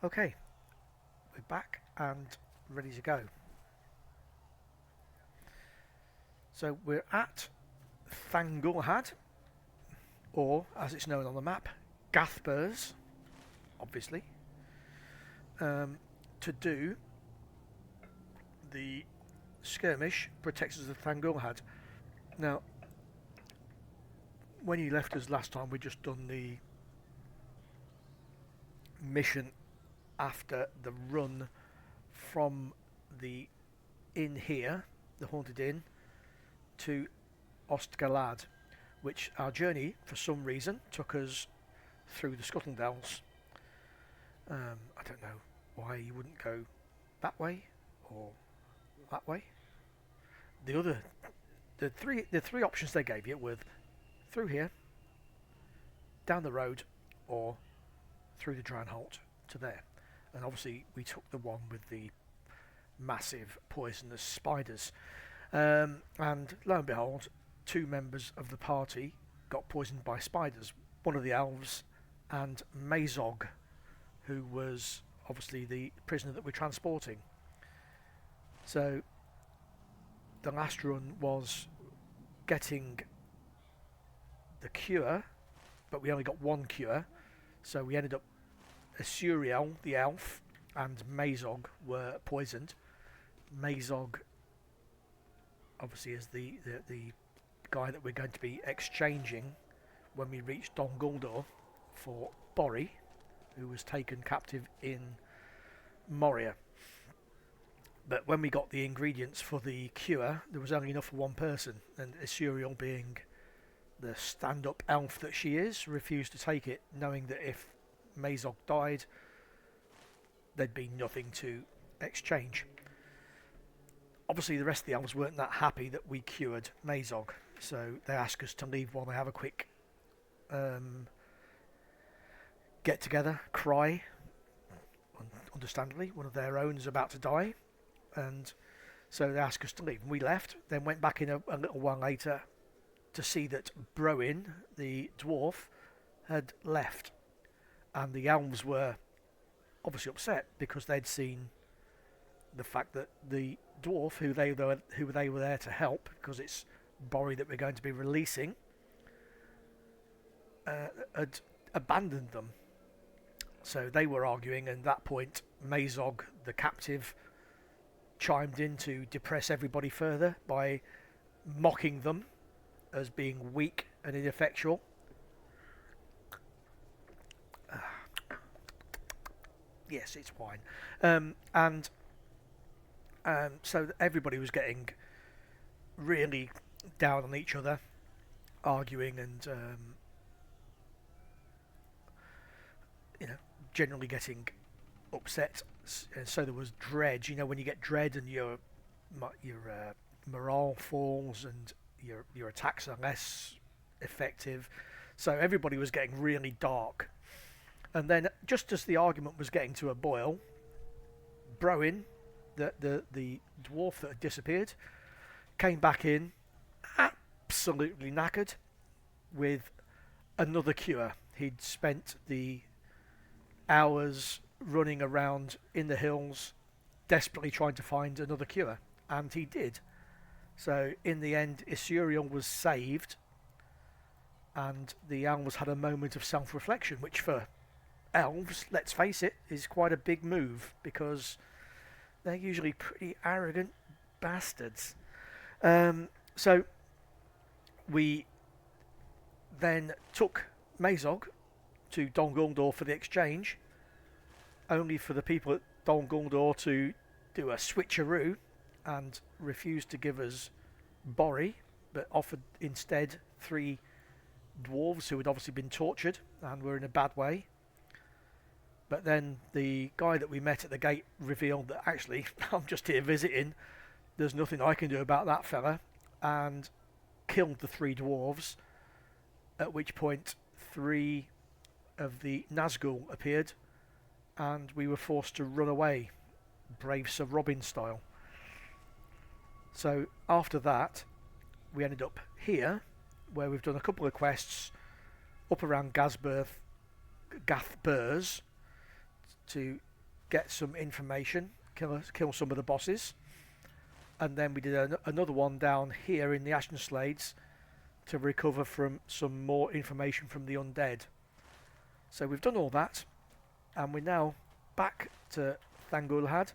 Okay, we're back and ready to go. So we're at Thangulhad, or as it's known on the map, Gathburs, obviously, to do the skirmish Protectors of Thangulhad. Now, when you left us last time, we'd just done the mission after the run from the inn here, the Haunted Inn, to Ostgalad, which our journey, for some reason, took us through the Scuttle Dells. I don't know why you wouldn't go that way or that way. The three options they gave you were through here, down the road, or through the Drownholt to there. And obviously we took the one with the massive poisonous spiders. And lo and behold, two members of the party got poisoned by spiders. One of the elves and Mazog, who was obviously the prisoner that we're transporting. So the last run was getting the cure, but we only got one cure. So we ended up Asuriel, the elf, and Mazog were poisoned. Mazog obviously is the guy that we're going to be exchanging when we reach Dol Guldur for Bori, who was taken captive in Moria. But when we got the ingredients for the cure, there was only enough for one person, and Asuriel, being the stand-up elf that she is, refused to take it, knowing that if Mazog died, there'd be nothing to exchange. Obviously the rest of the elves weren't that happy that we cured Mazog, so they asked us to leave while they have a quick get together, cry. Understandably, one of their own is about to die, and so they asked us to leave, and we left. Then went back in a little while later to see that Broin, the dwarf, had left, and the elves were obviously upset because they'd seen the fact that the dwarf, who they were there to help, because it's Bori that we're going to be releasing, had abandoned them. So they were arguing, and at that point Mazog, the captive, chimed in to depress everybody further by mocking them as being weak and ineffectual. Yes, it's wine. So everybody was getting really down on each other, arguing and generally getting upset. And so there was dread. When you get dread and your morale falls and your attacks are less effective. So everybody was getting really dark. And then, just as the argument was getting to a boil, Broin, the dwarf that had disappeared, came back in, absolutely knackered, with another cure. He'd spent the hours running around in the hills, desperately trying to find another cure, and he did. So in the end, Isuriel was saved, and the elves had a moment of self-reflection, which for elves, let's face it, is quite a big move, because they're usually pretty arrogant bastards. So we then took Mazog to Dol Guldur for the exchange, only for the people at Dol Guldur to do a switcheroo and refuse to give us Bori, but offered instead 3 dwarves who had obviously been tortured and were in a bad way. But then the guy that we met at the gate revealed that actually, I'm just here visiting, there's nothing I can do about that fella, and killed the 3 dwarves, at which point 3 of the Nazgul appeared, and we were forced to run away, brave Sir Robin style. So after that, we ended up here, where we've done a couple of quests up around Gathburs to get some information, kill some of the bosses, and then we did another one down here in the Ashen Slades to recover from some more information from the undead. So we've done all that, and we're now back to Thangulhad,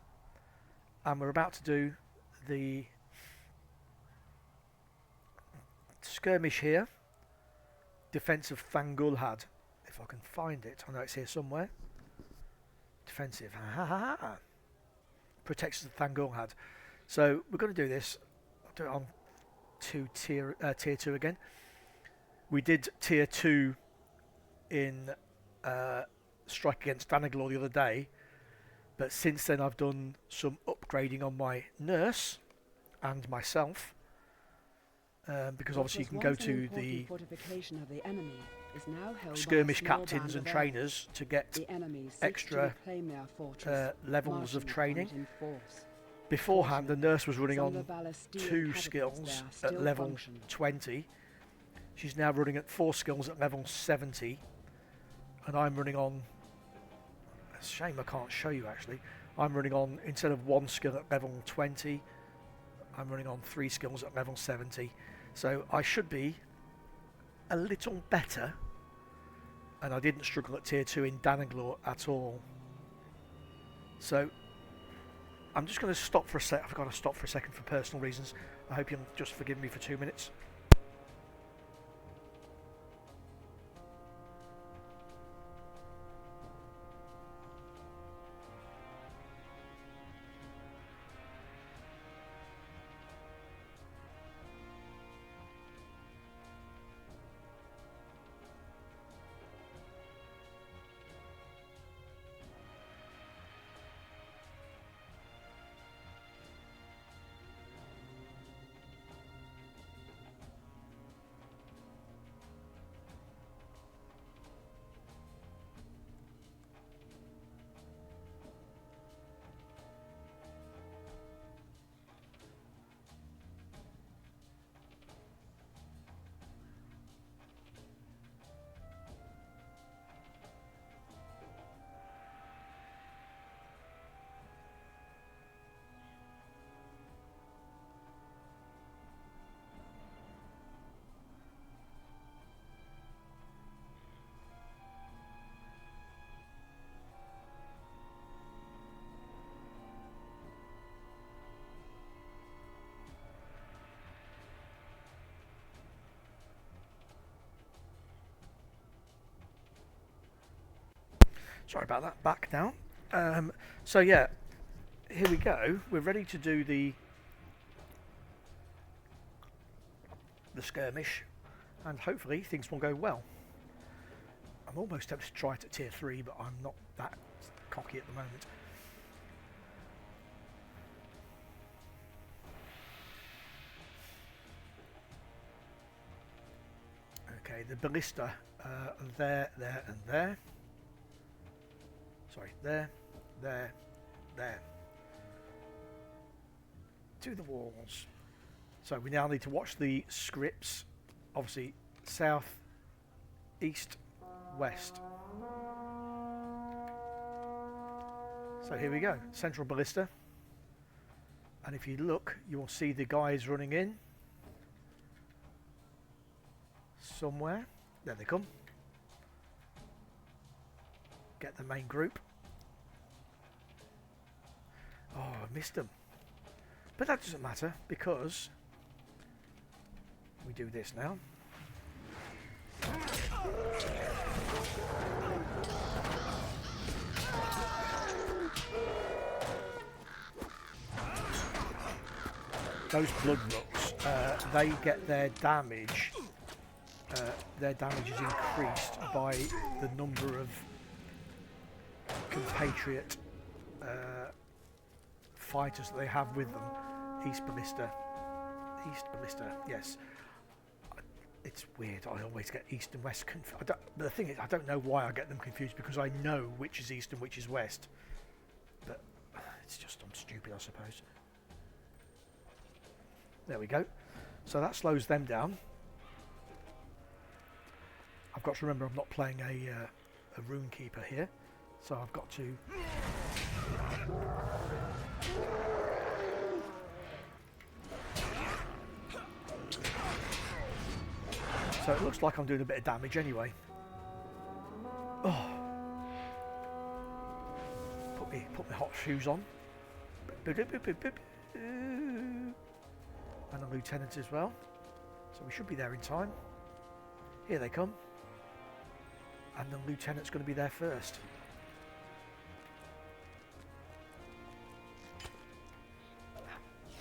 and we're about to do the skirmish here. Defense of Thangulhad, if I can find it. I know it's here somewhere. Defensive. Protects the Thangulhad. So we're going to do this. I'll do it on tier 2 again. We did tier 2 in Strike Against Danaglor the other day, but since then I've done some upgrading on my nurse and myself, because obviously you can go to the skirmish captains and trainers to get extra levels of training. Beforehand, the nurse was running on 2 skills at level 20. She's now running at 4 skills at level 70, and I'm running on, it's a shame I can't show you actually, I'm running on, instead of 1 skill at level 20, I'm running on 3 skills at level 70. So I should be a little better, and I didn't struggle at tier 2 in Danaglor at all. So I'm just going to stop for a sec. I've got to stop for a second for personal reasons. I hope you'll just forgive me for 2 minutes. Sorry about that, back now. So yeah, here we go. We're ready to do the skirmish, and hopefully things will go well. I'm almost tempted to try it at tier 3, but I'm not that cocky at the moment. Okay, the ballista, there, and there. Sorry, there. To the walls. So we now need to watch the scripts. Obviously, south, east, west. So here we go, central ballista. And if you look, you will see the guys running in. Somewhere. There they come. Get the main group. Oh, I missed them. But that doesn't matter, because we do this now. Those blood rooks, they get their damage. Their damage is increased by the number of compatriot fighters that they have with them. East ballista, yes. It's weird, I always get east and west confused. But the thing is, I don't know why I get them confused, because I know which is east and which is west. But it's just, I'm stupid, I suppose. There we go. So that slows them down. I've got to remember I'm not playing a rune keeper here, so I've got to So it looks like I'm doing a bit of damage anyway. Oh. Put my hot shoes on. And a lieutenant as well. So we should be there in time. Here they come. And the lieutenant's going to be there first.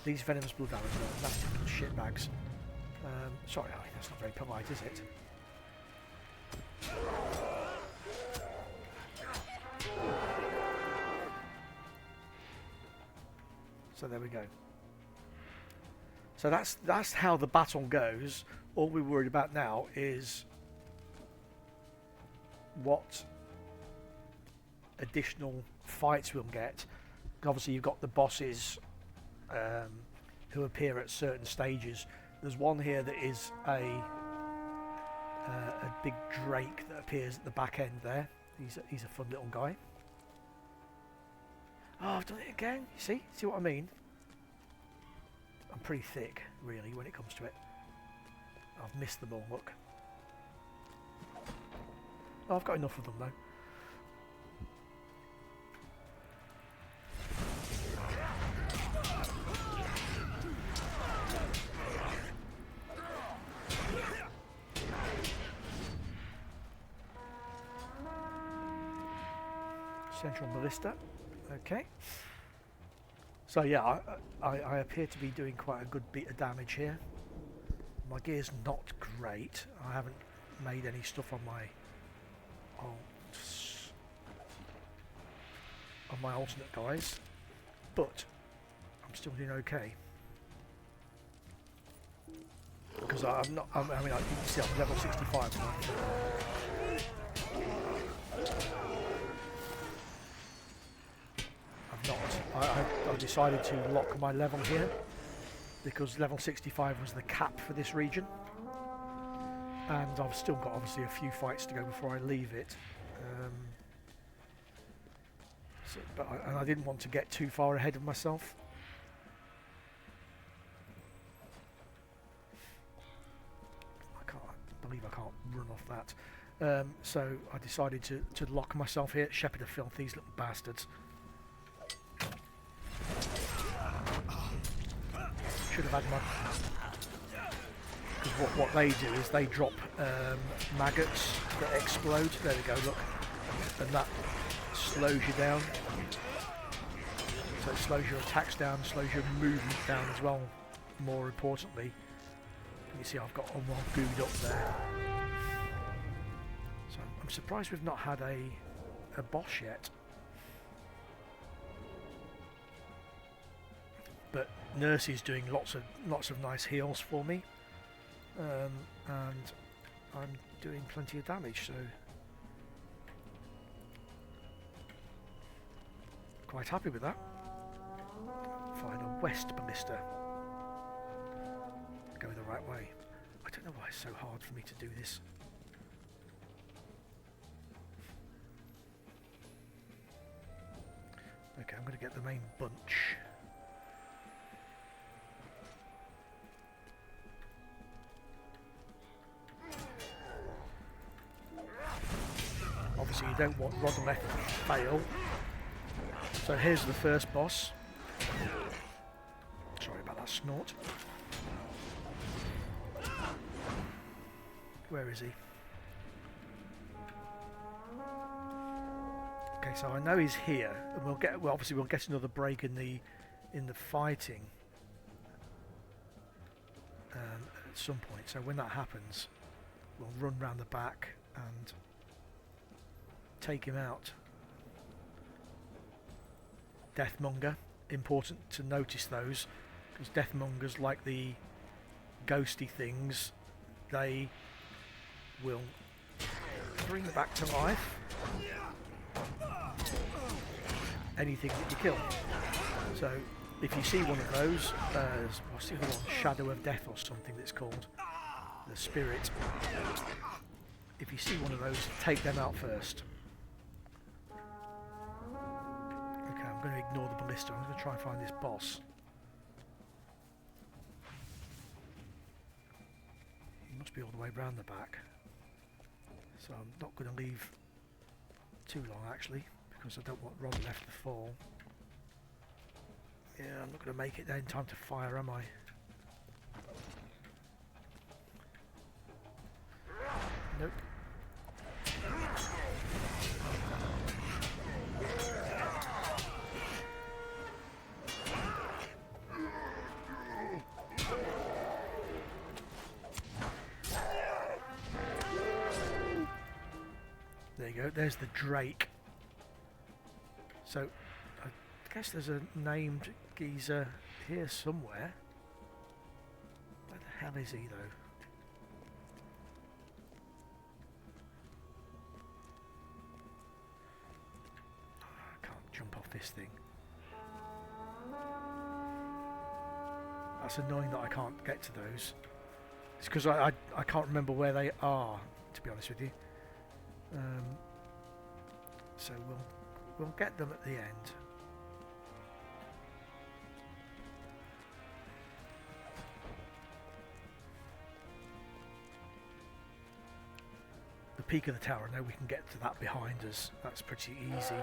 These venomous blood arrows are nasty little shitbags. Sorry, that's not very polite, is it? So there we go. So that's how the battle goes. All we're worried about now is what additional fights we'll get. Obviously, you've got the bosses who appear at certain stages. There's one here that is a big drake that appears at the back end there. He's a fun little guy. Oh, I've done it again. You see what I mean? I'm pretty thick, really, when it comes to it. I've missed them all. Look. Oh, I've got enough of them though. Central ballista. Okay. So yeah, I appear to be doing quite a good bit of damage here. My gear's not great. I haven't made any stuff on my alternate guys, but I'm still doing okay. Because I'm not. I mean, you can see I'm level 65 now. I decided to lock my level here because level 65 was the cap for this region, and I've still got obviously a few fights to go before I leave it. And I didn't want to get too far ahead of myself. I believe I can't run off that. So I decided to lock myself here. Shepherd of Filth, these little bastards. Should have had my... Because what they do is they drop maggots that explode. There we go, look. And that slows you down. So it slows your attacks down, slows your movement down as well, more importantly. You see I've got one more gooed up there. So I'm surprised we've not had a boss yet. But Nurse is doing lots of nice heals for me, and I'm doing plenty of damage, so quite happy with that. Find a west ballista. Go the right way. I don't know why it's so hard for me to do this. Okay, I'm going to get the main bunch. Obviously you don't want Rodoleth to fail. So here's the first boss. Sorry about that snort. Where is he? Okay, so I know he's here, and we'll get another break in the fighting at some point. So when that happens, we'll run round the back and take him out. Deathmonger, important to notice those, because Deathmongers, like the ghosty things, they will bring back to life anything that you kill. So if you see one of those, what's the other one? Shadow of Death or something that's called, the spirit. If you see one of those, take them out first. Okay, I'm I'm going to ignore the ballista. I'm going to try and find this boss. He must be all the way round the back. So I'm not going to leave too long actually, because I don't want Ron left to fall. Yeah, I'm not going to make it there in time to fire, am I? Nope. There you go, there's the Drake. So, I guess there's a named geezer here somewhere. Where the hell is he though? I can't jump off this thing. That's annoying that I can't get to those. It's because I can't remember where they are, to be honest with you. So we'll get them at the end. The peak of the tower, I know we can get to that behind us. That's pretty easy.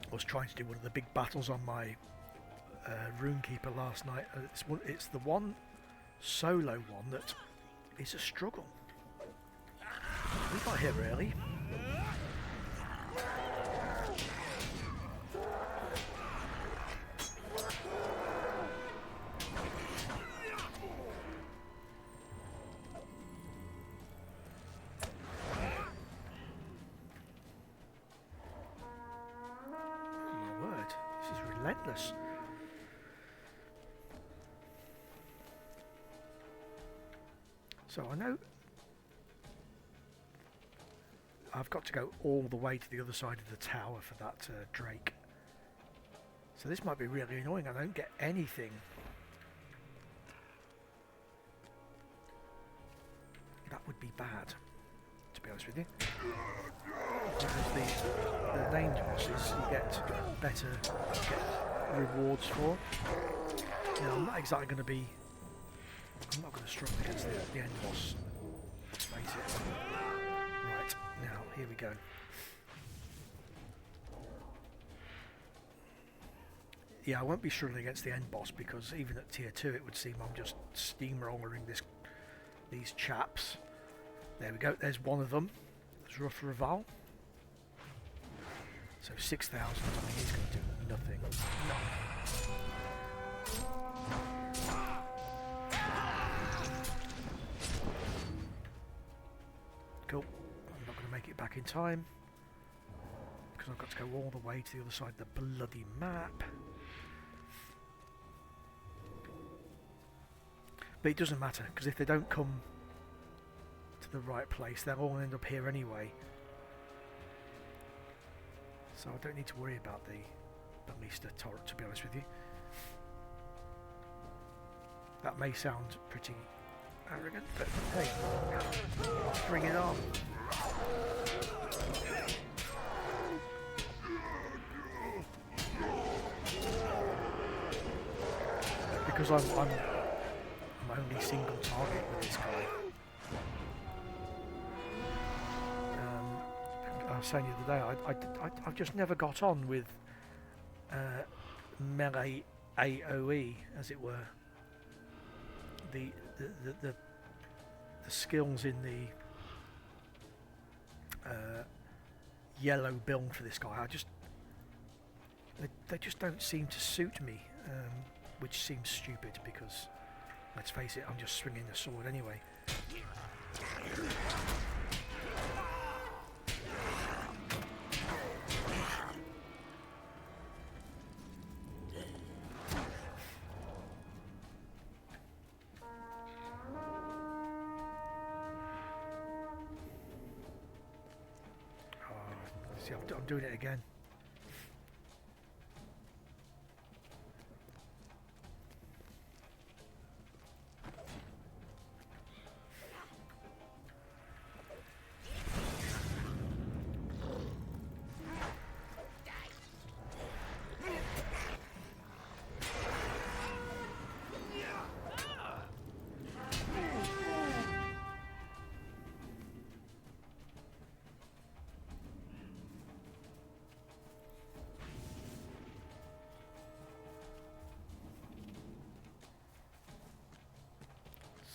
I was trying to do one of the big battles on my Runekeeper last night. It's the one solo one that is a struggle. We got here early. Relentless. So I know I've got to go all the way to the other side of the tower for that Drake. So this might be really annoying. I don't get anything. That would be bad, to be honest with you. Because the named bosses you get better rewards for. You know, I'm not exactly going to be. I'm not going to struggle against the end boss. Let's face it. Right, now here we go. Yeah, I won't be struggling against the end boss because even at tier 2 it would seem I'm just steamrolling these chaps. There we go, there's one of them. There's Rough Raval. So 6,000, I mean, he's going to do nothing. No. Cool. I'm not going to make it back in time because I've got to go all the way to the other side of the bloody map. But it doesn't matter because if they don't come to the right place, they'll all end up here anyway. So I don't need to worry about the ballista turret, to be honest with you. That may sound pretty arrogant, but hey, bring it on. Because I'm only single target with this guy. I was saying the other day, I've just never got on with melee AOE, as it were. The skills in the yellow build for this guy, they just don't seem to suit me, which seems stupid because, let's face it, I'm just swinging the sword anyway. See, I'm doing it again.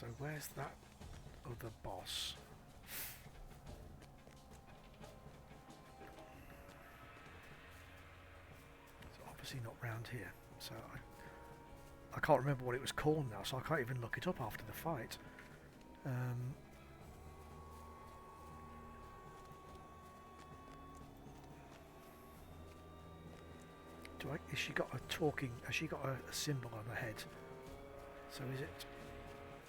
So where's that other boss? It's obviously not round here. So I can't remember what it was called now, so I can't even look it up after the fight. Has she got a talking? Has she got a symbol on her head? So is it?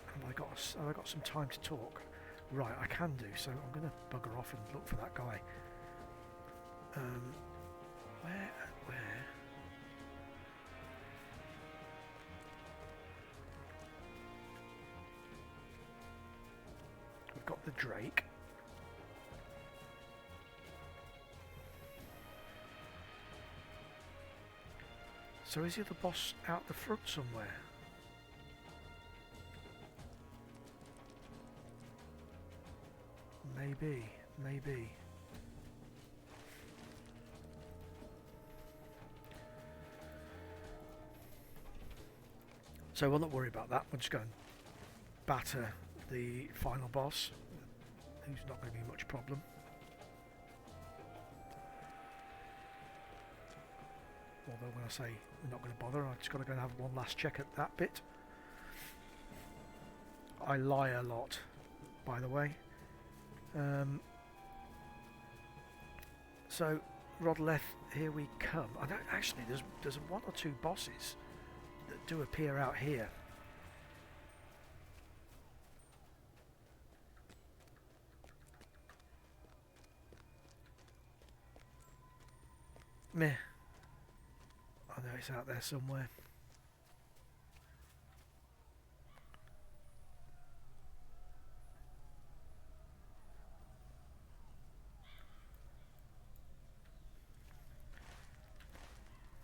Have I got some time to talk? Right, I can do. So I'm going to bugger off and look for that guy. Where? We've got the Drake. So is the other boss out the front somewhere? Maybe. So we'll not worry about that. We'll just go and batter the final boss, who's not going to be much problem. Although when I say we're not going to bother, I've just got to go and have one last check at that bit. I lie a lot, by the way. So Rodleth, here we come. I don't, actually, there's one or two bosses that do appear out here. Meh. I know it's out there somewhere.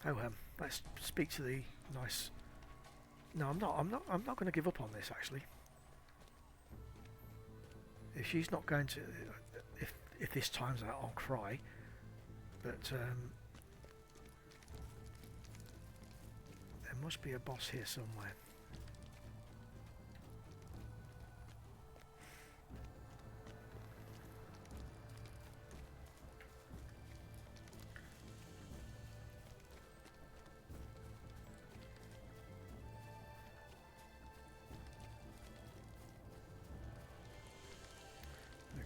Oh, let's speak to the nice. No, I'm not going to give up on this. Actually, if she's not going to, if this time's out, I'll cry. But there must be a boss here somewhere.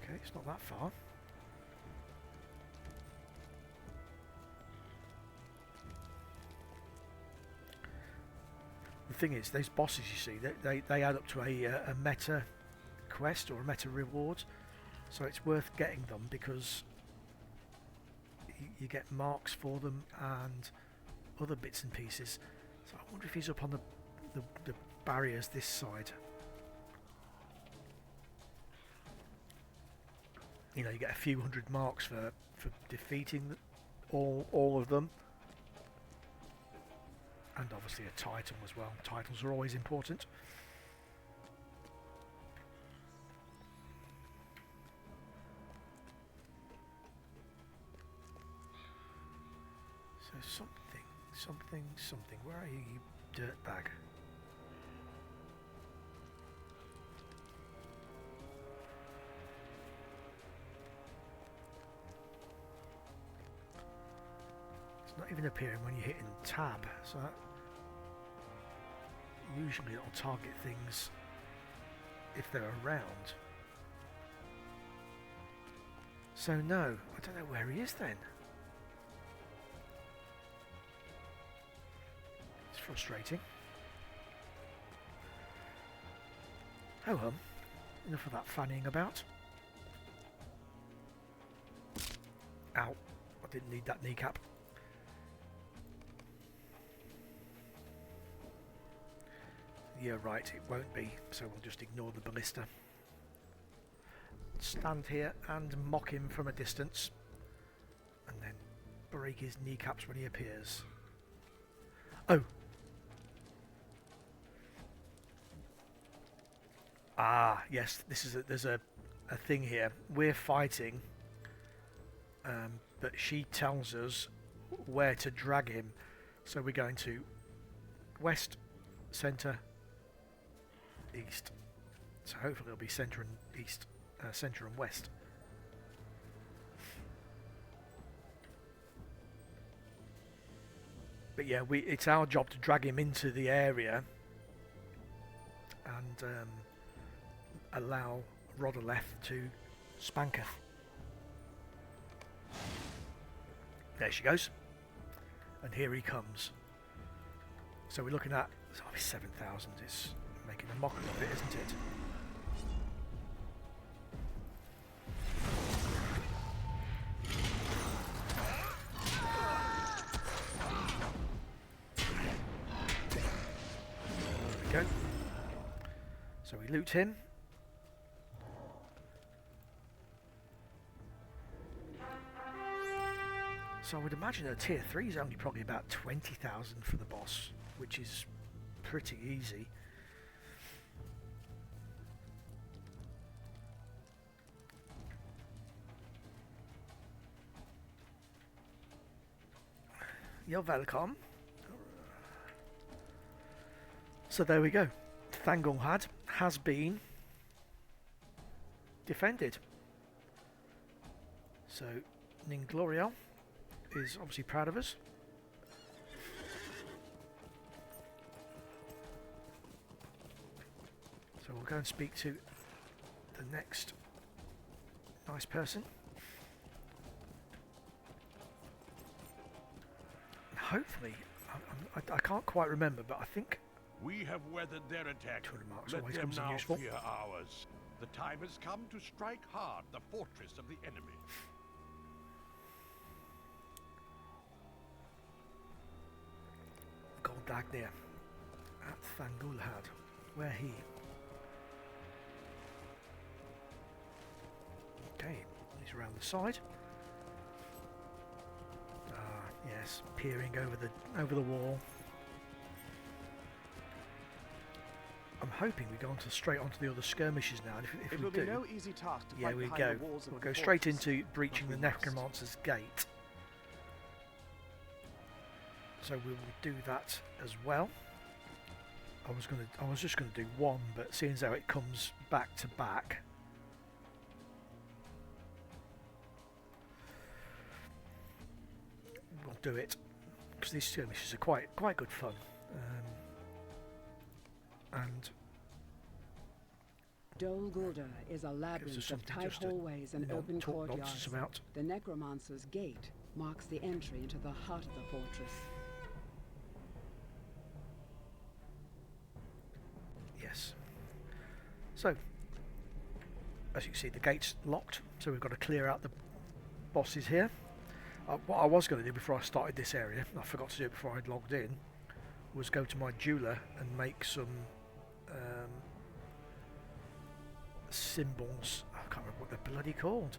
Okay, it's not that far. The thing is, those bosses, you see, they add up to a meta quest or a meta reward, so it's worth getting them because you get marks for them and other bits and pieces. So I wonder if he's up on the barriers this side. You know, you get a few hundred marks for defeating all of them. And obviously a title as well. Titles are always important. So something. Where are you, you dirtbag? It's not even appearing when you're hitting tab, so usually it'll target things if they're around. So no, I don't know where he is then. It's frustrating. Oh well, enough of that fannying about. Ow. didn't need that kneecap. You're right, it won't be, so we'll just ignore the ballista. Stand here and mock him from a distance, and then break his kneecaps when he appears. Oh! Ah, yes, this is there's a thing here. We're fighting, but she tells us where to drag him. So we're going to west, centre, east. So hopefully it'll be centre and east, centre and west. But yeah, it's our job to drag him into the area and allow Rodoleth to spank her. There she goes. And here he comes. So we're looking at 7,000 is making a mockery of it, isn't it? There we go. So we loot him. So I would imagine a tier 3 is only probably about 20,000 for the boss, which is pretty easy. You're welcome. So there we go. Thangulhad has been defended. So Ningloriel is obviously proud of us. So we'll go and speak to the next nice person. Hopefully, I can't quite remember, but I think we have weathered their attack. 200 marks Let always them comes in now useful. fear ours. The time has come to strike hard the fortress of the enemy. Goldagnir at Thangulhad. Where he? Okay, he's around the side. Ah, yes, peering over the wall. I'm hoping we go straight onto the other skirmishes now. And if it we will do, be no easy task to fight we behind go. the walls of We'll the go straight fortress, into breaching the but we must. Necromancer's gate. So we will do that as well. I was just gonna do one, but seeing as how it comes back to back, we'll do it because these skirmishes are quite good fun. And Dol Guldur is a gives us labyrinth of something tight just to hallways and not open talk courtyards. nonsense about. The Necromancer's gate marks the entry into the heart of the fortress. Yes. So, as you can see, the gate's locked, so we've got to clear out the bosses here. What I was going to do before I started this area, I forgot to do it before I'd logged in, was go to my jeweler and make some symbols. I can't remember what they're bloody called,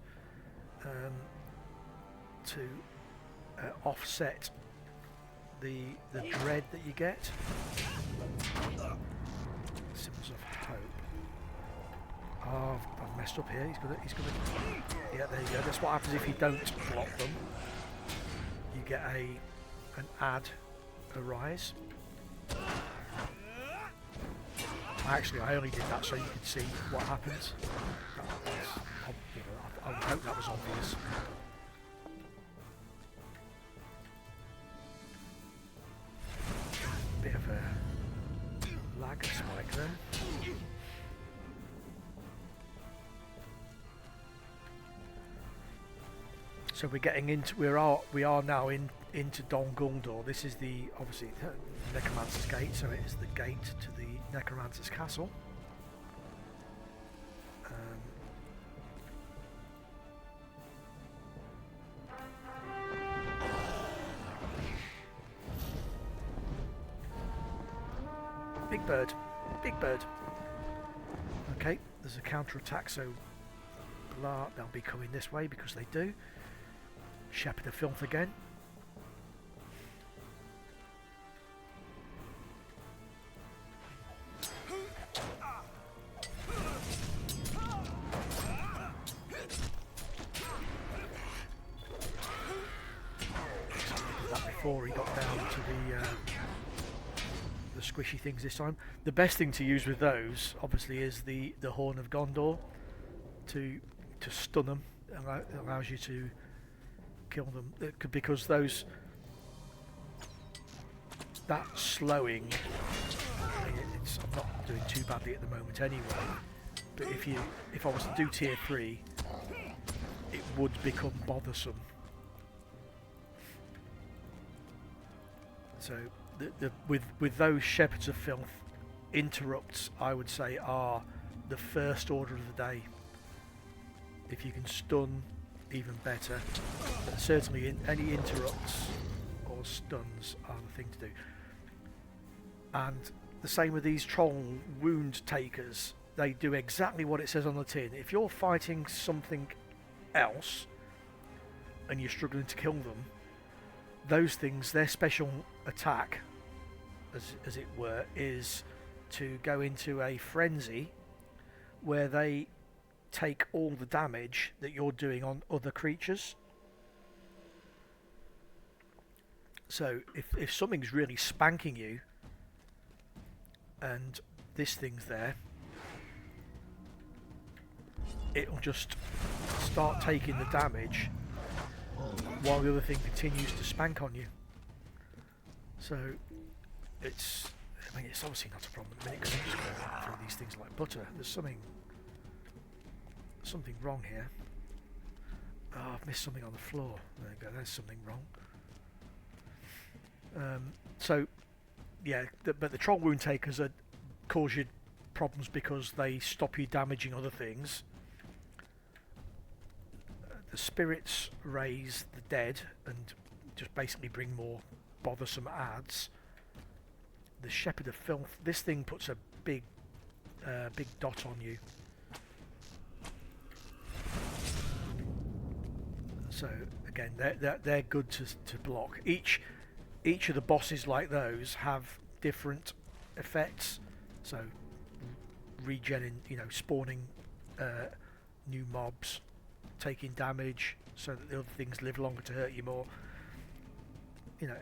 to offset the dread that you get. Symbols of hope. Oh, I've messed up here. He's gonna. Yeah, there you go. That's what happens if you don't block them. You get an ad arise. Actually, I only did that so you could see what happens. I would hope that was obvious. Bit of a lag spike there. So we're getting into we are now into Dol Guldur. This is the obviously the Necromancer's gate, so it is the gate to the Necromancer's castle. Big bird. Big bird. Okay, there's a counter-attack, so blah, they'll be coming this way because they do. Shepherd of Filth again. Before he got down to the squishy things this time. The best thing to use with those, obviously, is the Horn of Gondor to stun them. It allows you to kill them because that slowing. I'm not doing too badly at the moment anyway. But if I was to do tier 3, it would become bothersome. So with those Shepherds of Filth, interrupts, I would say, are the first order of the day. If you can stun, even better. But certainly any interrupts or stuns are the thing to do. And the same with these Troll Wound Takers. They do exactly what it says on the tin. If you're fighting something else and you're struggling to kill them, those things, their special attack, as it were, is to go into a frenzy where they take all the damage that you're doing on other creatures. So if something's really spanking you and this thing's there, it'll just start taking the damage while the other thing continues to spank on you. So it's obviously not a problem at the minute because I'm just going through these things like butter. There's something wrong here. Oh, I've missed something on the floor. There you go, there's something wrong. So yeah, but the Troll Wound Takers cause you problems because they stop you damaging other things. The spirits raise the dead and just basically bring more bothersome adds. The Shepherd of Filth, this thing puts a big dot on you. So again, they're good to block. Each of the bosses like those have different effects. So regening, spawning new mobs, taking damage so that the other things live longer to hurt you more.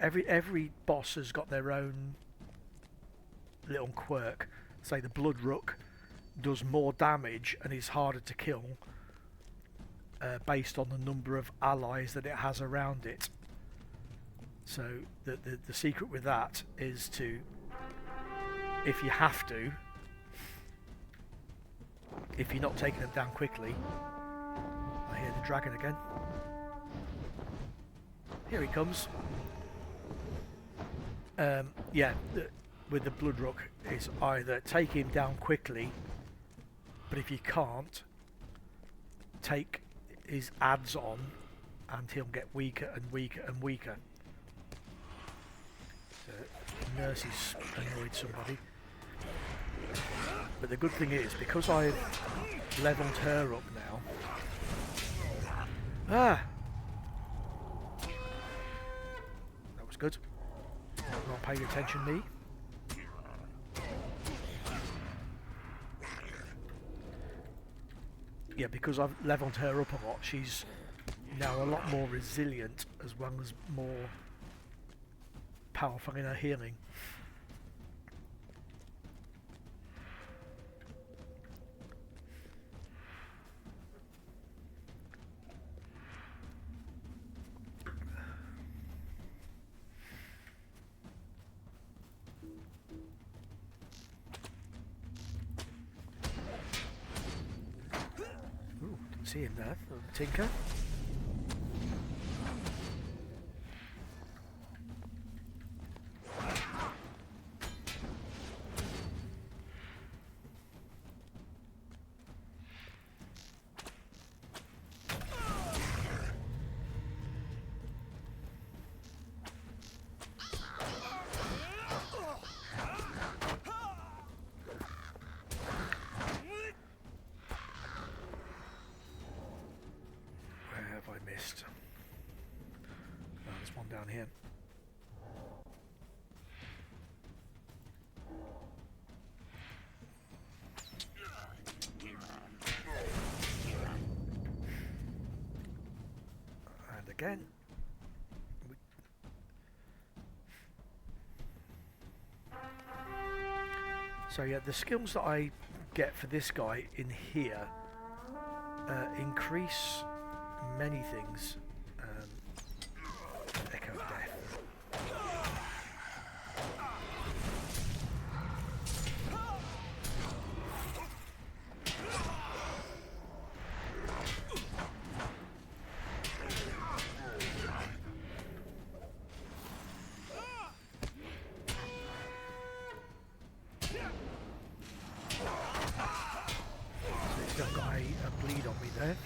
Every boss has got their own little quirk. Say the Blood Rook does more damage and is harder to kill based on the number of allies that it has around it. So the secret with that is to, if you have to, if you're not taking them down quickly. I hear the dragon again. Here he comes. With the Blood Rook, it's either take him down quickly, but if you can't, take his adds on and he'll get weaker and weaker and weaker. So, Nurse's annoyed somebody. But the good thing is, because I've levelled her up now. That was good. Not paying attention, me. Yeah, because I've levelled her up a lot, she's now a lot more resilient as well as more powerful in her healing. See him there, Tinker. west. Oh, there's one down here. And again. So yeah, the skills that I get for this guy in here increase many things. Echo of Death. So I've got a bleed on me there.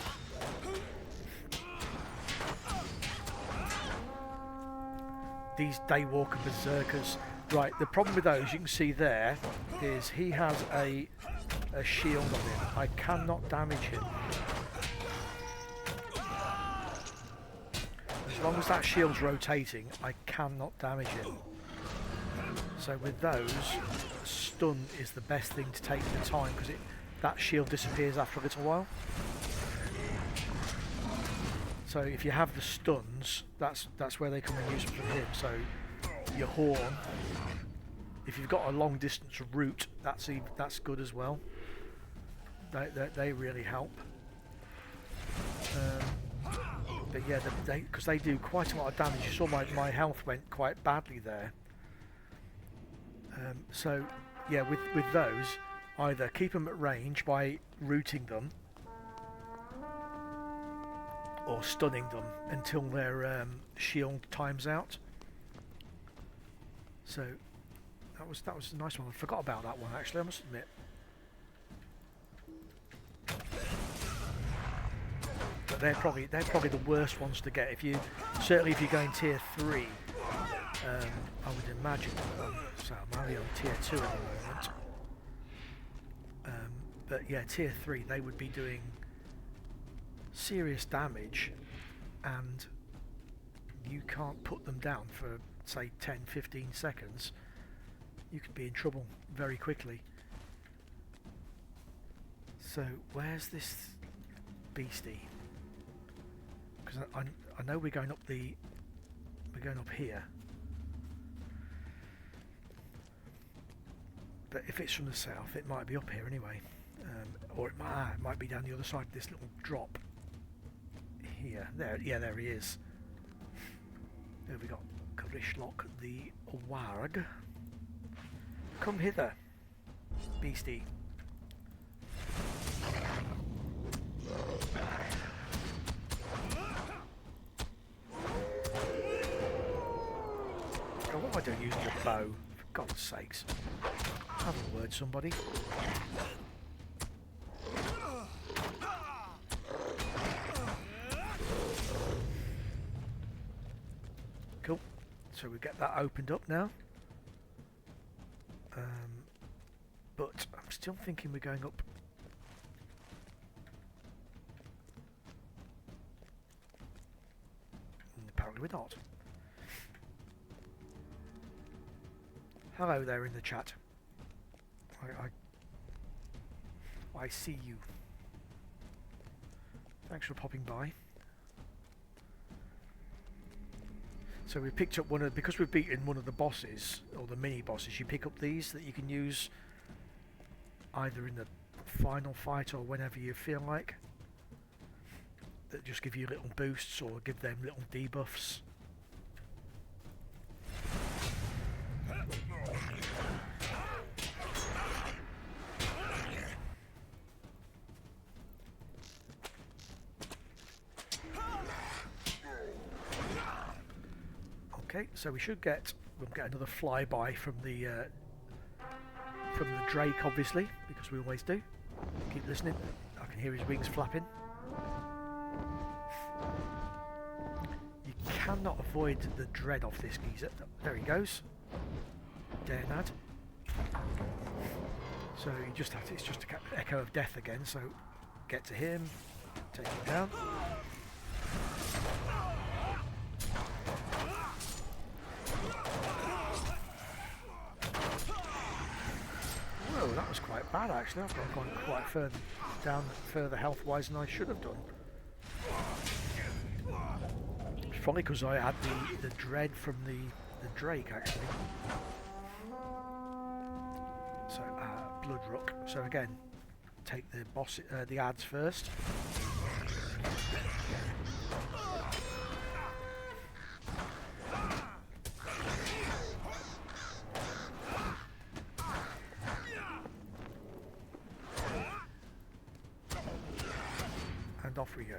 These Daywalker Berserkers. Right, the problem with those, you can see there, is he has a shield on him. I cannot damage him. As long as that shield's rotating, I cannot damage him. So with those, stun is the best thing to take the time, because that shield disappears after a little while. So if you have the stuns, that's where they come in useful from him. So your horn, if you've got a long distance route, that's good as well. They really help. But yeah, because they do quite a lot of damage. You saw my health went quite badly there. So yeah, with those, either keep them at range by rooting them, or stunning them until their shield times out. So that was a nice one. I forgot about that one actually, I must admit. But they're probably the worst ones to get. Certainly if you're going tier 3, I would imagine. So I'm only on tier 2 at the moment. But yeah, tier 3 they would be doing serious damage, and you can't put them down for say 10-15 seconds. You could be in trouble very quickly. So where's this beastie? Because I know we're going up here, but if it's from the south it might be up here anyway, or it might be down the other side of this little drop here. There he is. There we got Karishlock the Warg. Come hither, beastie. God, what am I doing using the bow? For God's sakes. Have a word, somebody. Cool. So we get that opened up now. But I'm still thinking we're going up. Apparently we're not. Hello there in the chat. I see you. Thanks for popping by. So we picked up because we've beaten one of the bosses, or the mini bosses, you pick up these that you can use either in the final fight or whenever you feel like. That just give you little boosts or give them little debuffs. Okay, so we'll get another flyby from the Drake, obviously, because we always do. Keep listening. I can hear his wings flapping. You cannot avoid the dread of this geezer. There he goes. Dare Nad. So you just have to. It's just an echo of death again. So get to him, take him down. Oh, that was quite bad actually. I've gone quite further health-wise than I should have done. It's probably because I had the dread from the Drake actually. So Blood Rook. So again, take the ads first. And off we go.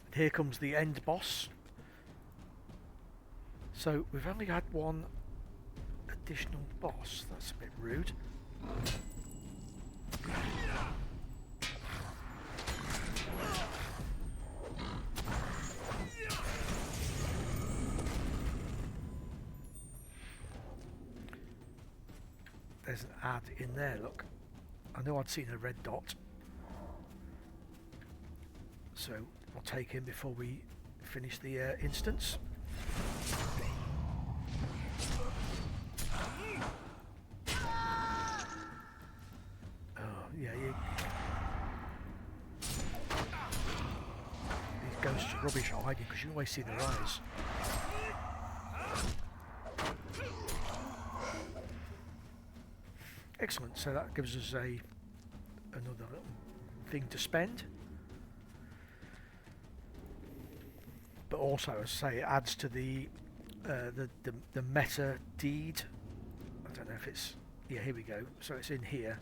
And here comes the end boss. So we've only had one additional boss. That's a bit rude. There's an ad in there, look. I know I'd seen a red dot. So I'll take him before we finish the instance. Yeah, these ghosts are rubbish at hiding because you always see their eyes. Excellent, so that gives us another little thing to spend. But also, as I say, it adds to the meta deed. I don't know if it's... Yeah, here we go. So it's in here.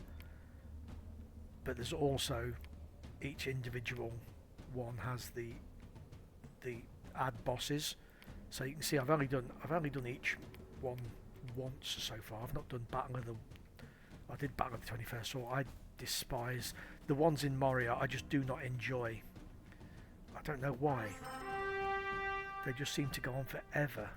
But there's also each individual one has the ad bosses. So you can see I've only done each one once so far. I've not done Battle of the... I did Battle of the 21st, so I despise the ones in Moria. I just do not enjoy. I don't know why. They just seem to go on forever.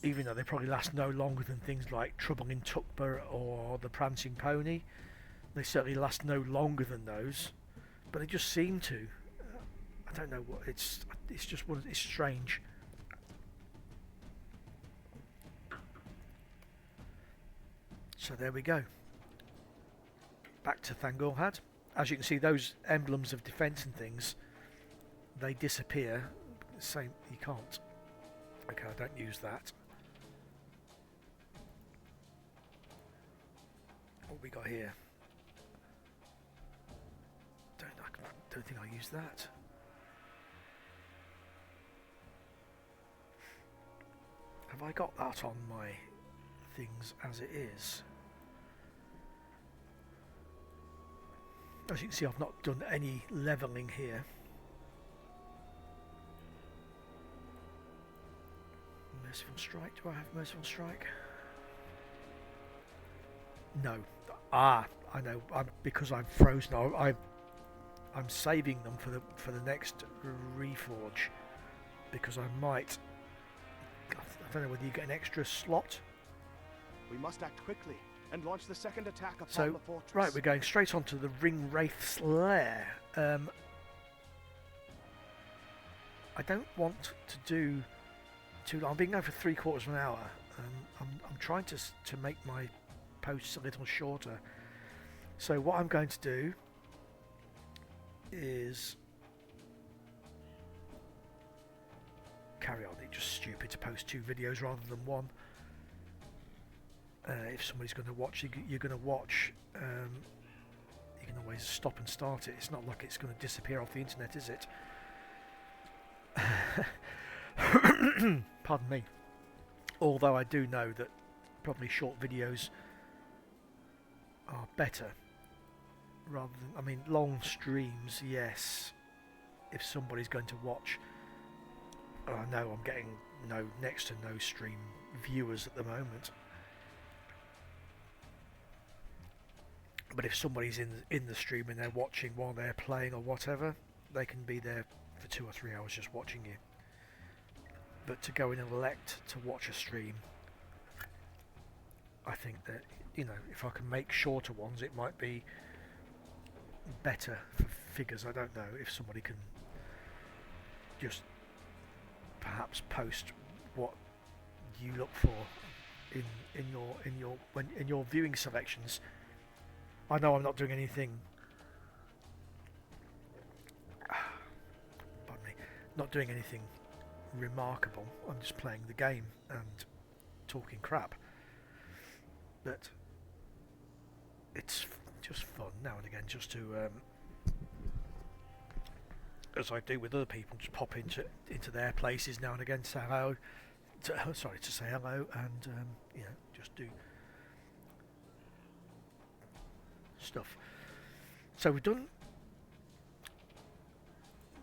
Even though they probably last no longer than things like Trouble in Tukba or the Prancing Pony. They certainly last no longer than those. But they just seem to. I don't know what it's just it's strange. So there we go. Back to Thangulhad. As you can see, those emblems of defence and things, they disappear. Same, you can't. Okay, I don't use that. What we got here? Don't think I use that. Have I got that on my things as it is? As you can see, I've not done any levelling here. Merciful Strike. Do I have Merciful Strike? No. I know. Because I'm frozen. I'm saving them for the next reforge, because I might. I don't know whether you get an extra slot. We must act quickly and launch the second attack upon the fortress. Right, we're going straight on to the Ringwraiths' Lair. I don't want to do too long. I've been going for 3/4 of an hour. I'm trying to make my posts a little shorter. So what I'm going to do is carry on. It's just stupid to post 2 videos rather than 1. If somebody's going to watch, you're going to watch. You can always stop and start it. It's not like it's going to disappear off the internet, is it? Pardon me. Although I do know that probably short videos are better rather than, I mean, long streams, yes, if somebody's going to watch. I know I'm getting next to no stream viewers at the moment, but if somebody's in the stream and they're watching while they're playing or whatever, they can be there for 2 or 3 hours just watching you. But to go in and elect to watch a stream, I think that, you know, if I can make shorter ones, it might be better for figures. I don't know if somebody can just perhaps post what you look for in your viewing selections. I know I'm not doing anything. Pardon me, not doing anything remarkable. I'm just playing the game and talking crap. But it's just fun now and again, just to, as I do with other people, just pop into their places now and again, say hello. To say hello, and you know, just do stuff. So we're done.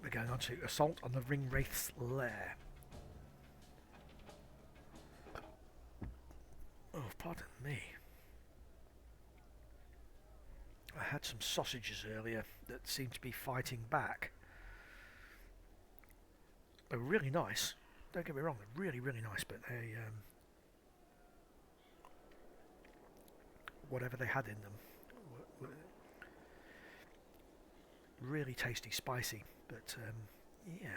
We're going on to assault on the Ringwraiths' lair. Oh, pardon me. I had some sausages earlier that seemed to be fighting back. They were really nice. Don't get me wrong, they're really, really nice, but they, whatever they had in them, were really tasty, spicy, but yeah.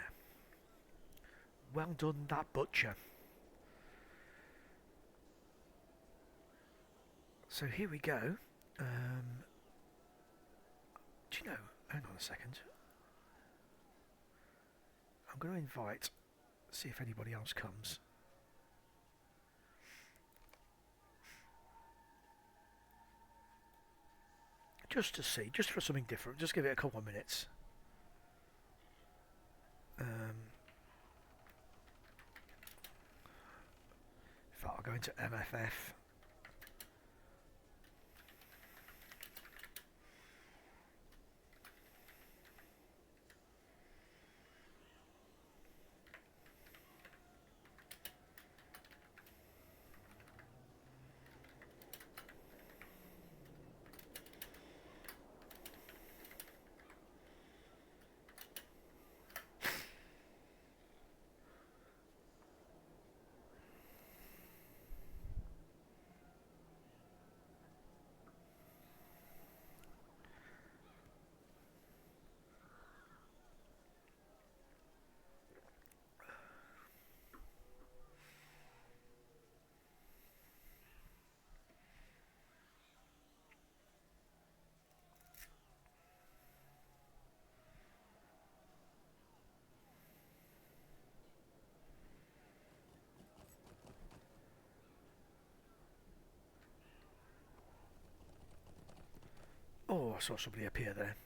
Well done, that butcher. So here we go. Do you know, hang on a second. I'm going to invite, see if anybody else comes. Just to see, just for something different, just give it a couple of minutes. In fact, I'll go into MFF. Oh, I saw somebody appear there.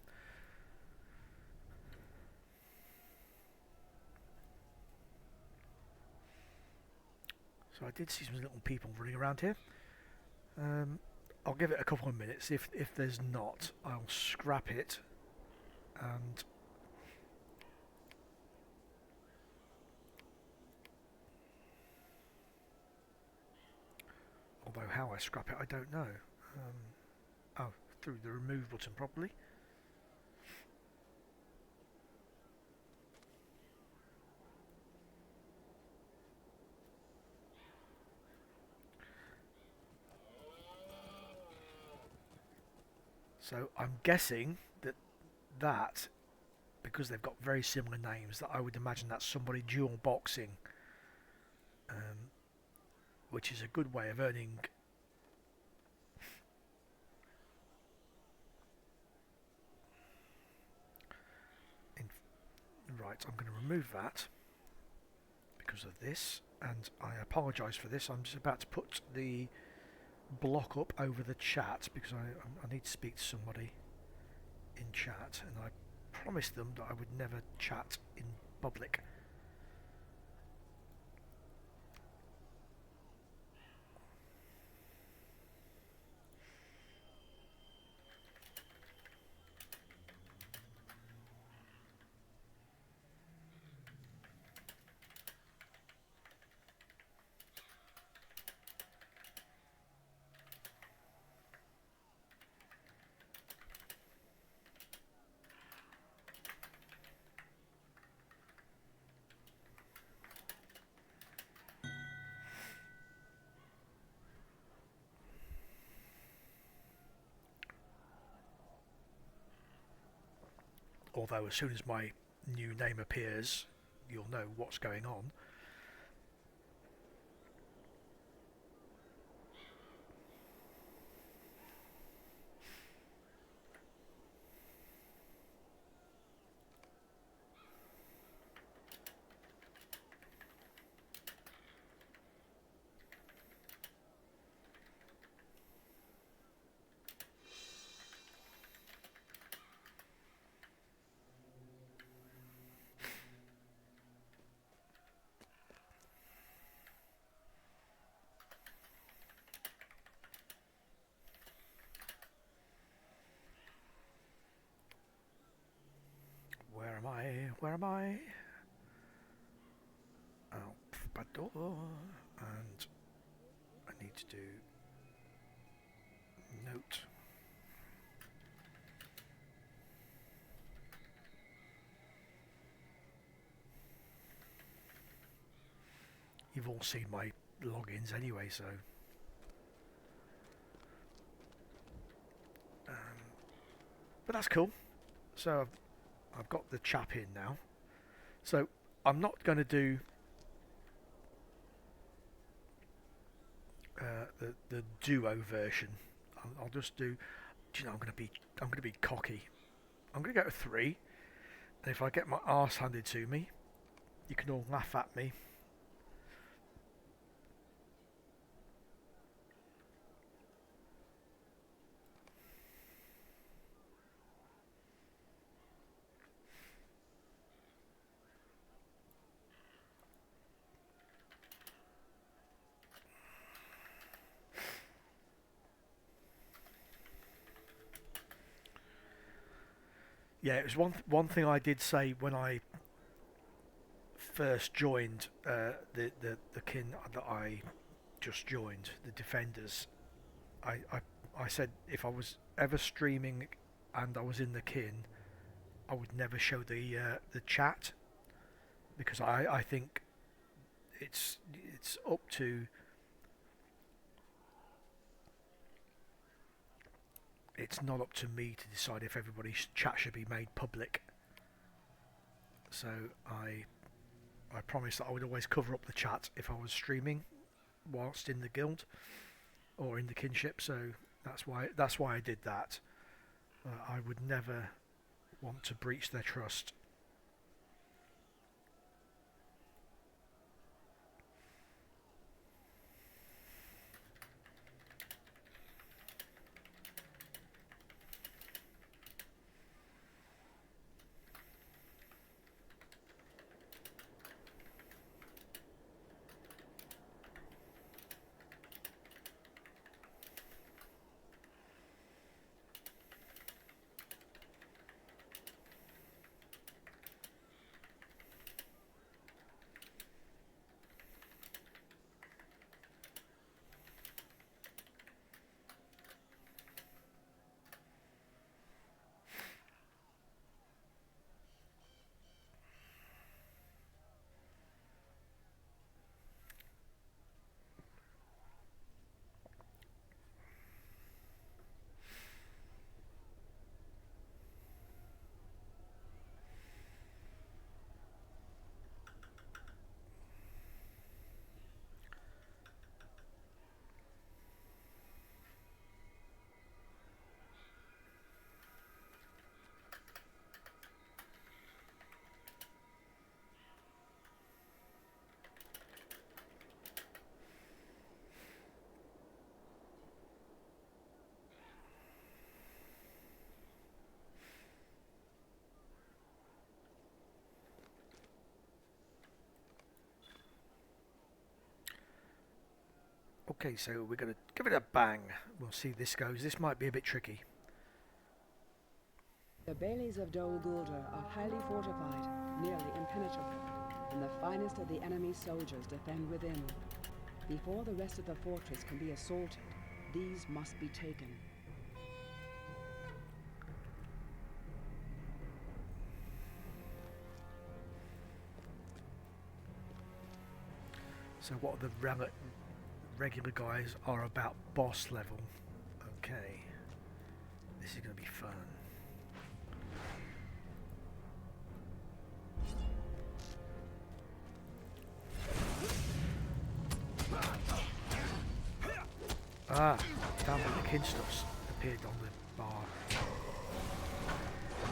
So I did see some little people running around here. I'll give it a couple of minutes. If there's not, I'll scrap it and although how I scrap it I don't know. Oh, through the remove button probably. So I'm guessing that because they've got very similar names, that I would imagine that's somebody dual boxing, which is a good way of earning right. I'm going to remove that because of this, and I apologise for this. I'm just about to put the block up over the chat because I need to speak to somebody in chat, and I promised them that I would never chat in public. Although as soon as my new name appears, you'll know what's going on. Where am I? Oh, bad door. And I need to do note. You've all seen my logins anyway, so but that's cool. So I've got the chap in now. So I'm not going to do the duo version. I'll just do. You know, I'm going to be cocky. I'm going to go to 3, and if I get my arse handed to me, you can all laugh at me. Yeah, it was one thing I did say when I first joined the kin that I just joined, the Defenders. I said if I was ever streaming and I was in the kin, I would never show the chat, because I think it's up to it's not up to me to decide if everybody's chat should be made public. So I promised that I would always cover up the chat if I was streaming whilst in the guild or in the kinship. So that's why I did that. I would never want to breach their trust. Okay, so we're going to give it a bang. We'll see how this goes. This might be a bit tricky. The bailies of Dol Guldur are highly fortified, nearly impenetrable, and the finest of the enemy's soldiers defend within. Before the rest of the fortress can be assaulted, these must be taken. So what the regular guys are about boss level. Okay, this is going to be fun. Ah, down with the kinstuffs appeared on the bar.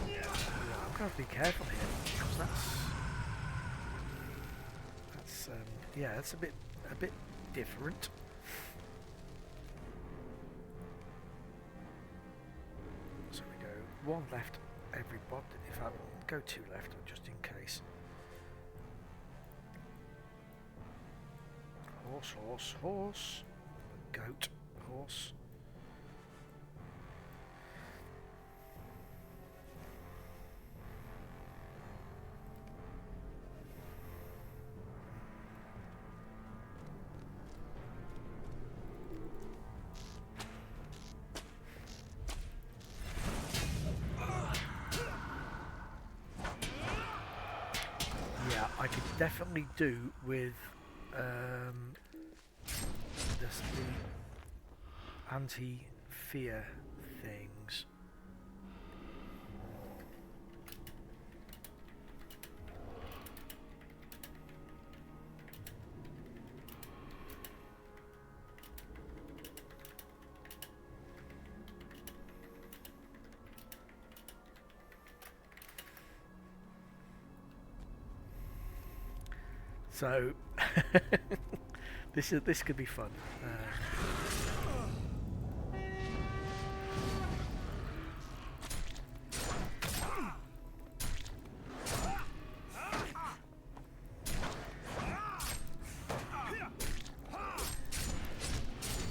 Yeah, I'm going to have to be careful here, because that's a bit different. So we go 1 left every bot. In fact, go 2 left just in case. Horse, horse, horse. Goat, horse. definitely do with the anti-fear things. So this could be fun.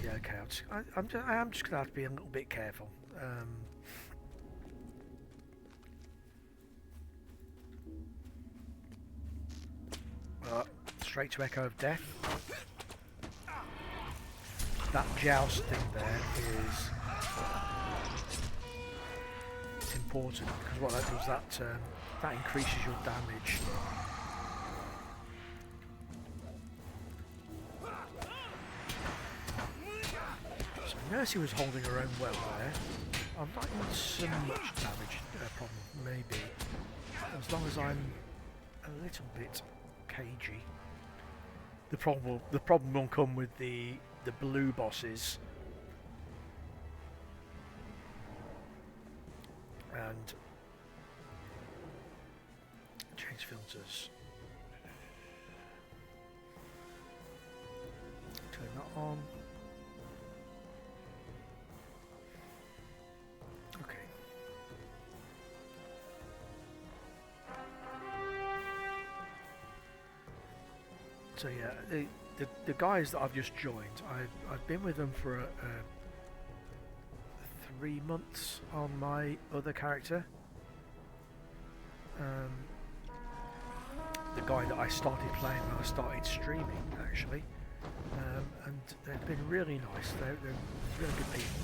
Yeah, okay. I am just gonna have to be a little bit careful. Straight to Echo of Death. That joust thing there is important because what that does, that increases your damage. So Mercy was holding her own well there. I'm not in so much damage problem, maybe, as long as I'm a little bit cagey. The problem will come with the blue bosses, and change filters. Turn that on. Okay. So yeah, the guys that I've just joined, I've been with them for 3 months on my other character. The guy that I started playing when I started streaming, actually, and they've been really nice. They're really good people.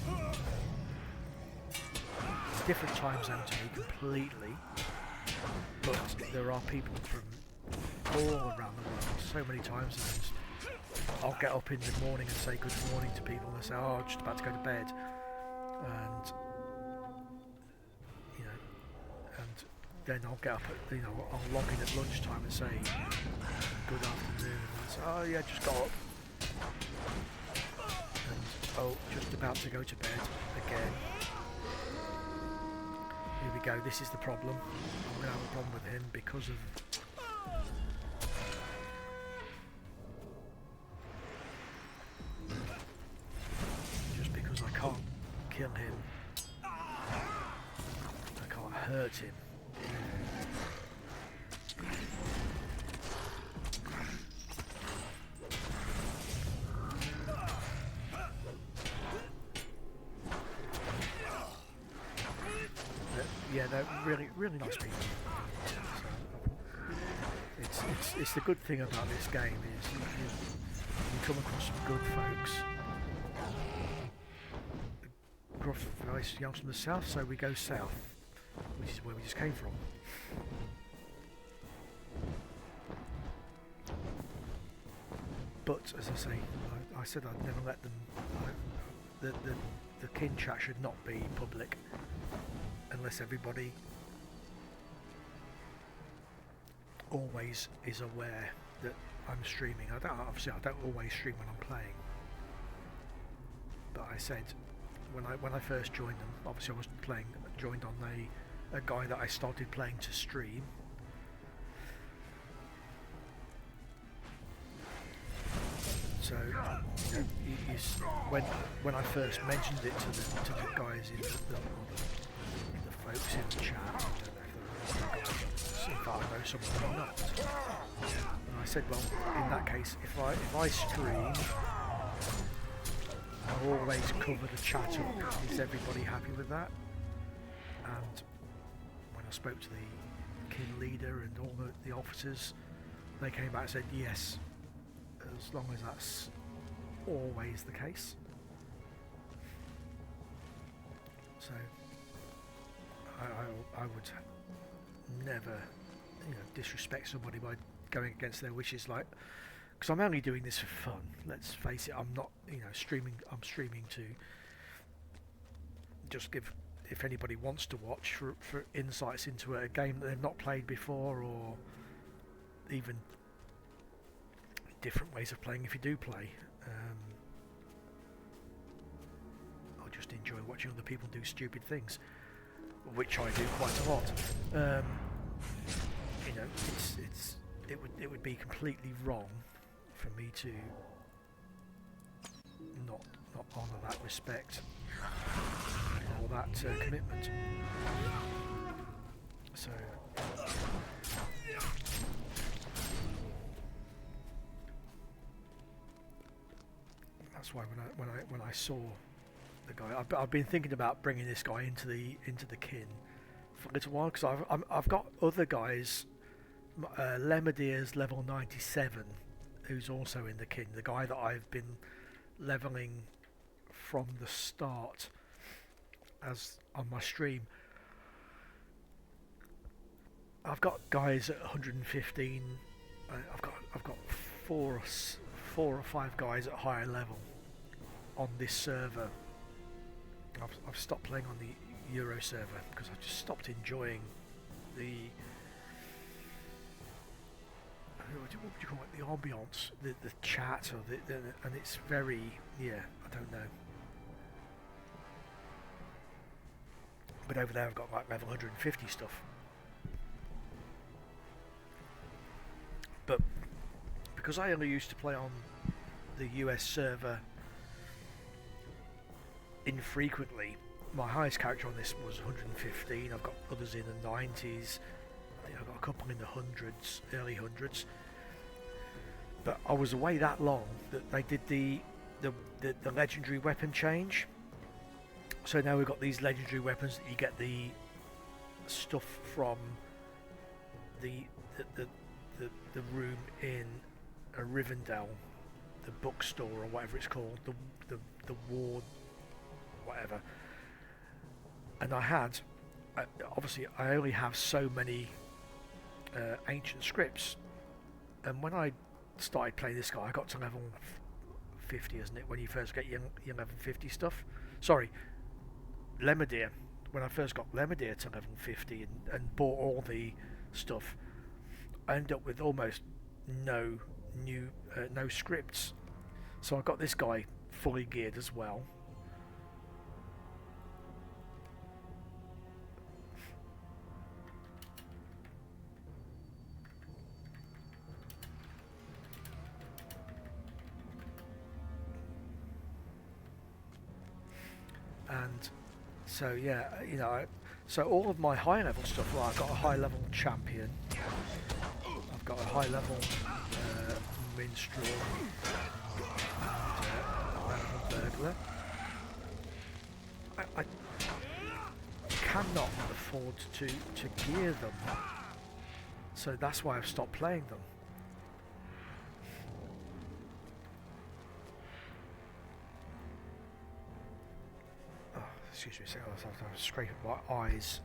Different time zone to me completely, but there are people from all around the world, so many time zones. I'll get up in the morning and say good morning to people, and they say, "Oh, I'm just about to go to bed," and then I'll get up at, I'll log in at lunchtime and say good afternoon, and they'll say, "Oh yeah, just got up," and oh, just about to go to bed again. Here we go. This is the problem. I'm going to have a problem with him because of. I can't kill him. I can't hurt him. Yeah, they're really, really nice people. It's the good thing about this game is you come across some good folks. Nice young from the south, so we go south, which is where we just came from. But as I say, I said I'd never let them. The kin chat should not be public unless everybody always is aware that I'm streaming. I don't always stream when I'm playing, but I said. When I first joined them, obviously I was joined on a guy that I started playing to stream. So when I first mentioned it to the guys in the folks in the chat, I don't know if they're guys, in fact I know some of them or not. And I said, well, in that case, if I stream, I'll always cover the chat up. Is everybody happy with that? And when I spoke to the kin leader and all the officers, they came back and said yes, as long as that's always the case. So I would never disrespect somebody by going against their wishes, like, because I'm only doing this for fun. Let's face it, I'm not, streaming. I'm streaming to just give, if anybody wants to watch, for insights into a game that they've not played before, or even different ways of playing if you do play. I'll just enjoy watching other people do stupid things, which I do quite a lot. It would be completely wrong for me to not honour that respect or that commitment. So that's why when I saw the guy, I've been thinking about bringing this guy into the kin for a little while, because I've got other guys. Lemedir's level 97, who's also in the kin, the guy that I've been leveling from the start as on my stream. I've got guys at 115. I've got four or five guys at higher level on this server. I've stopped playing on the Euro server because I just stopped enjoying the what do you call it? The ambience, the chat, or and it's very, I don't know. But over there I've got like level 150 stuff. But because I only used to play on the US server infrequently, my highest character on this was 115. I've got others in the 90s. I think I've got a couple in the hundreds, early hundreds. But I was away that long that they did the legendary weapon change. So now we've got these legendary weapons that you get the stuff from the room in Rivendell, the bookstore or whatever it's called, the ward, whatever. And obviously I only have so many ancient scripts, and when I started playing this guy, I got to level 50, isn't it, when you first get your level 50 stuff? Sorry, Lemedir. When I first got Lemedir to level 50 and bought all the stuff, I ended up with almost no scripts. So I got this guy fully geared as well. And so so all of my high level stuff, well, I've got a high level champion, I've got a high level minstrel, and a high level burglar. I cannot afford to gear them, so that's why I've stopped playing them. Excuse me a second, I was scraping my eyes.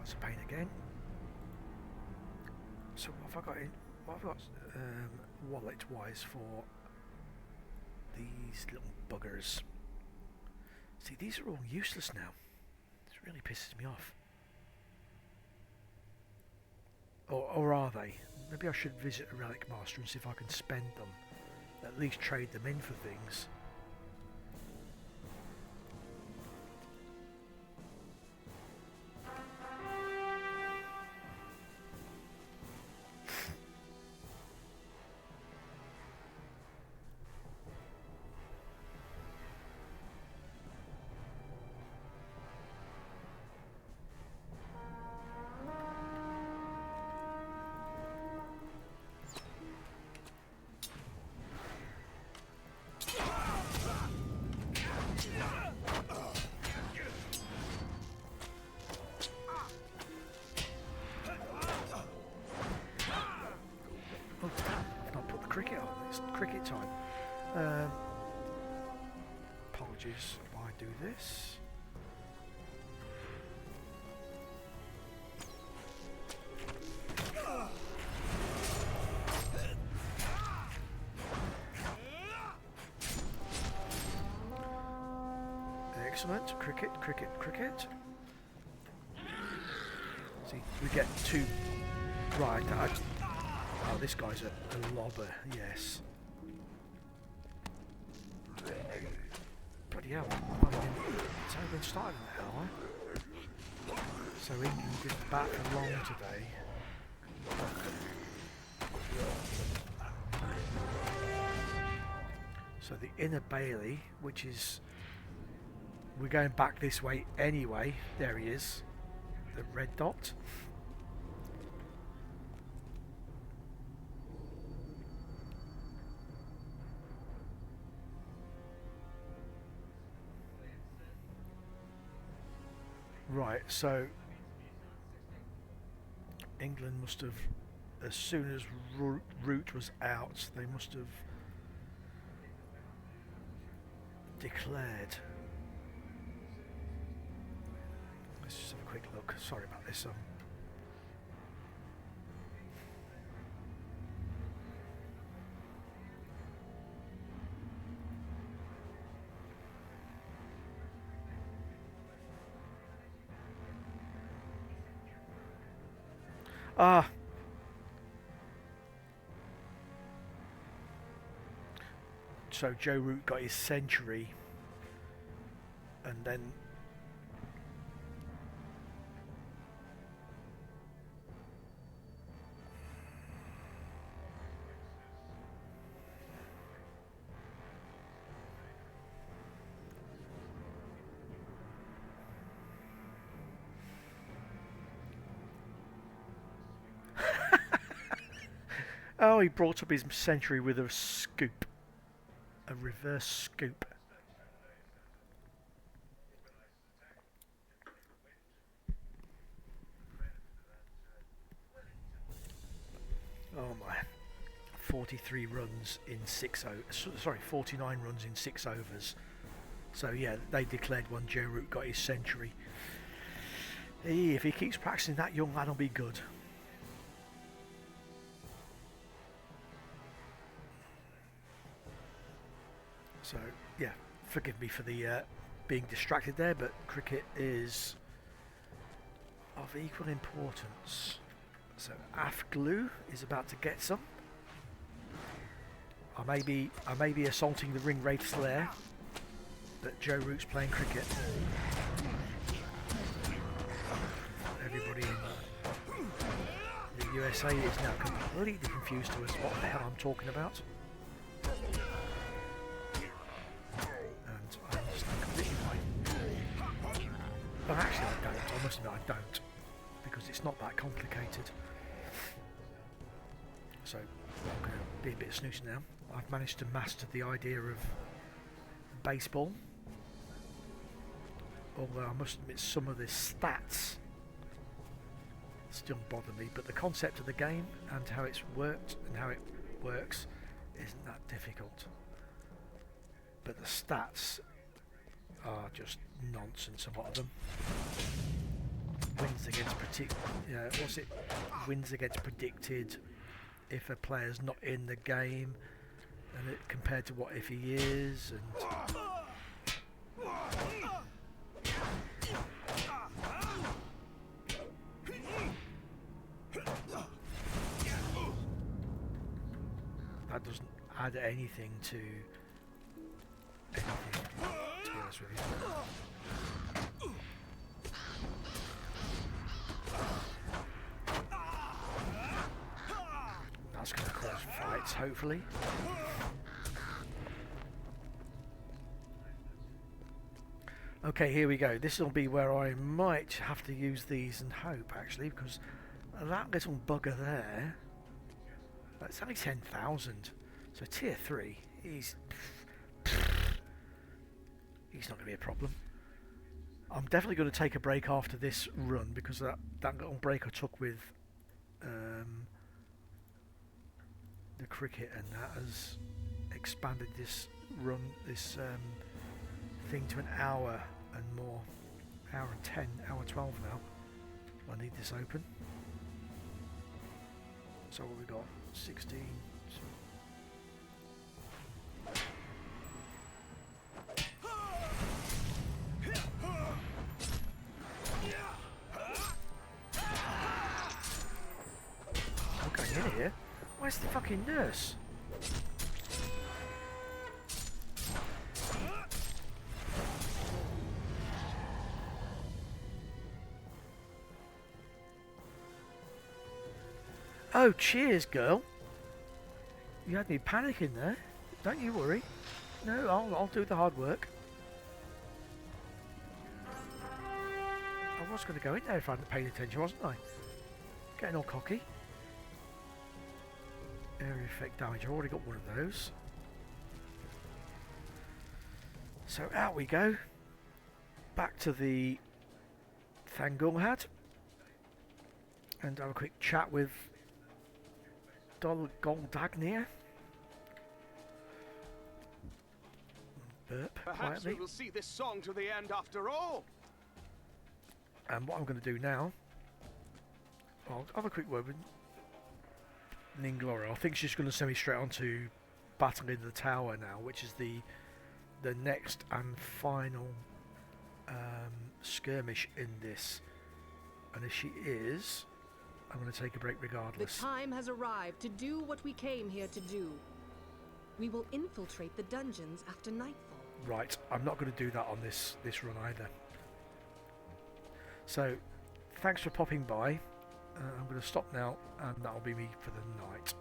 It's a pain again. So what have I got in? What have I got wallet-wise for these little buggers? See, these are all useless now. This really pisses me off. Or are they? Maybe I should visit a relic master and see if I can spend them. At least trade them in for things. Excellent. Cricket, cricket, cricket. See, we get two. Right. Oh, this guy's a lobber. Yes. Bloody hell. It's only been started an hour. So England didn't bat for long today. So the inner bailey, which is, we're going back this way anyway. There he is, the red dot. Right, so England must have, as soon as Root was out, they must have declared. Let's just have a quick look. Sorry about this. So Joe Root got his century, and then oh, he brought up his century with a scoop. A reverse scoop. Oh my. 43 runs in 49 runs in 6 overs. So yeah, they declared one. Joe Root got his century. Hey, if he keeps practicing, that young lad will be good. So yeah, forgive me for the being distracted there, but cricket is of equal importance. So Afglu is about to get some. I may be assaulting the Ringwraiths Lair, but Joe Root's playing cricket. Everybody in the USA is now completely confused to us what the hell I'm talking about. Well, actually I don't. I must admit I don't, because it's not that complicated. So I'm going to be a bit snooty now. I've managed to master the idea of baseball, although I must admit some of the stats still bother me, but the concept of the game and how it's worked and how it works isn't that difficult. But the stats are just nonsense, a lot of them. Wins against predicted if a player's not in the game, and it compared to what if he is, and that doesn't add anything to anything, to be honest with you. That's going to cause fights, hopefully. Okay, here we go. This will be where I might have to use these and hope, actually, because that little bugger there, that's only 10,000. So tier 3, he's not going to be a problem. I'm definitely going to take a break after this run, because that little break I took with the cricket, and that has expanded this run, this thing to an hour and more. Hour and 10, hour 12 now. I need this open. So what we got? 16. here. Where's the fucking nurse? Oh, cheers, girl. You had me panicking there. Don't you worry. No, I'll do the hard work. I was going to go in there if I hadn't paid attention, wasn't I? Getting all cocky. Area effect damage. I've already got one of those. So out we go. Back to the Thangulhad. And have a quick chat with Dol Guldur. Burp Perhaps quietly. we will see this song to the end after all. And what I'm going to do now, I'll have a quick word with Ninglora. I think she's going to send me straight on to Battle in the Tower now, which is the next and final skirmish in this. And if she is, I'm going to take a break regardless. The time has arrived to do what we came here to do. We will infiltrate the dungeons after nightfall. Right, I'm not going to do that on this run either. So, thanks for popping by. I'm going to stop now, and that'll be me for the night.